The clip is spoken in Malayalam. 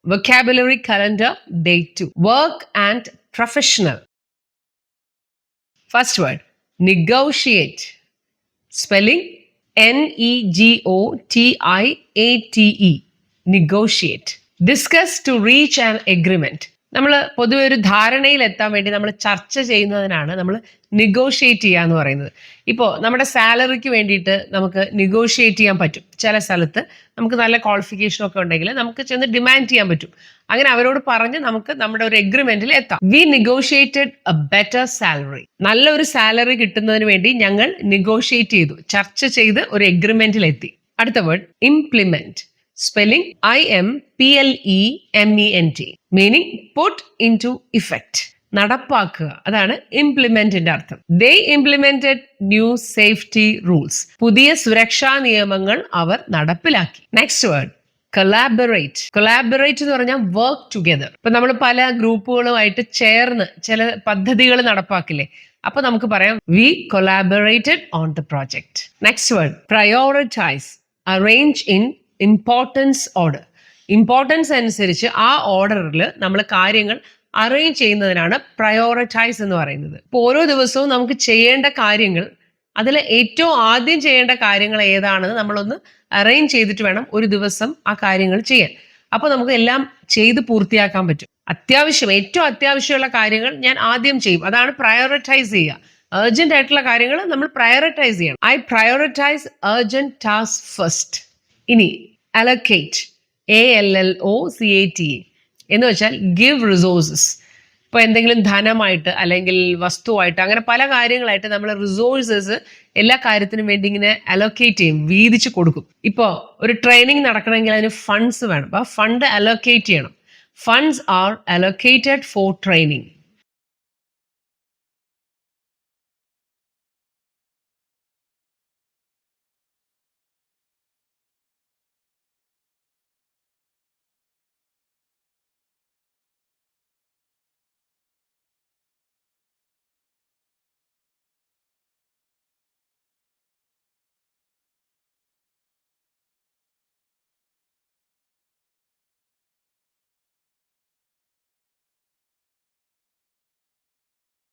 Vocabulary calendar, day 2. Work and professional. First word, negotiate. Spelling Negotiate. Negotiate. Discuss to reach an agreement. നമ്മൾ പൊതുവെ ഒരു ധാരണയിൽ എത്താൻ വേണ്ടി നമ്മൾ ചർച്ച ചെയ്യുന്നതിനാണ് നമ്മൾ നെഗോഷിയേറ്റ് ചെയ്യുക എന്ന് പറയുന്നത്. ഇപ്പോൾ നമ്മുടെ സാലറിക്ക് വേണ്ടിയിട്ട് നമുക്ക് നെഗോഷിയേറ്റ് ചെയ്യാൻ പറ്റും. ചില സ്ഥലത്ത് നമുക്ക് നല്ല ക്വാളിഫിക്കേഷൻ ഒക്കെ ഉണ്ടെങ്കിൽ നമുക്ക് ചെന്ന് ഡിമാൻഡ് ചെയ്യാൻ പറ്റും. അങ്ങനെ അവരോട് പറഞ്ഞ് നമുക്ക് നമ്മുടെ ഒരു എഗ്രിമെന്റിൽ എത്താം. We negotiated a better salary. നല്ലൊരു സാലറി കിട്ടുന്നതിന് വേണ്ടി ഞങ്ങൾ നെഗോഷിയേറ്റ് ചെയ്തു, ചർച്ച ചെയ്ത് ഒരു എഗ്രിമെന്റിൽ എത്തി. അടുത്ത word, implement. Spelling Implement. Meaning put into effect. നടപ്പാക്കുക, അതാണ് ഇംപ്ലിമെന്റിന്റെ അർത്ഥം. They implemented new safety rules. പുതിയ സുരക്ഷാ നിയമങ്ങൾ അവർ നടപ്പിലാക്കി. Next word, collaborate. Collaborate എന്ന് പറഞ്ഞാൽ work together. ഇപ്പൊ നമ്മൾ പല ഗ്രൂപ്പുകളുമായിട്ട് ചേർന്ന് ചില പദ്ധതികൾ നടപ്പാക്കില്ലേ, അപ്പൊ നമുക്ക് പറയാം we collaborated on the project. Next word, prioritize. Arrange in importance order. Importance അനുസരിച്ച് ആ ഓർഡറിൽ നമ്മൾ കാര്യങ്ങൾ അറേഞ്ച് ചെയ്യുന്നതിനാണ് പ്രയോറിറ്റൈസ് എന്ന് പറയുന്നത്. ഇപ്പോൾ ഓരോ ദിവസവും നമുക്ക് ചെയ്യേണ്ട കാര്യങ്ങൾ, അതിൽ ഏറ്റവും ആദ്യം ചെയ്യേണ്ട കാര്യങ്ങൾ ഏതാണെന്ന് നമ്മളൊന്ന് അറേഞ്ച് ചെയ്തിട്ട് വേണം ഒരു ദിവസം ആ കാര്യങ്ങൾ ചെയ്യാൻ. അപ്പോൾ നമുക്ക് എല്ലാം ചെയ്ത് പൂർത്തിയാക്കാൻ പറ്റും. ഏറ്റവും അത്യാവശ്യമുള്ള കാര്യങ്ങൾ ഞാൻ ആദ്യം ചെയ്യും, അതാണ് പ്രയോറിറ്റൈസ് ചെയ്യുക. അർജന്റ് ആയിട്ടുള്ള കാര്യങ്ങൾ നമ്മൾ പ്രയോറിറ്റൈസ് ചെയ്യണം. I prioritise urgent task first. ഇനി allocate. ALLOCATE എന്ന് വെച്ചാൽ ഗിവ് റിസോഴ്സസ്. ഇപ്പോൾ എന്തെങ്കിലും ധനമായിട്ട് അല്ലെങ്കിൽ വസ്തുവായിട്ട് അങ്ങനെ പല കാര്യങ്ങളായിട്ട് നമ്മൾ റിസോഴ്സസ് എല്ലാ കാര്യത്തിനും വേണ്ടി ഇങ്ങനെ അലോക്കേറ്റ് ചെയ്യും, വീതിച്ച് കൊടുക്കും. ഇപ്പോൾ ഒരു ട്രെയിനിങ് നടക്കണമെങ്കിൽ അതിന് ഫണ്ട്സ് വേണം, അപ്പോൾ ഫണ്ട് അലോക്കേറ്റ് ചെയ്യണം. Funds R allocated four training.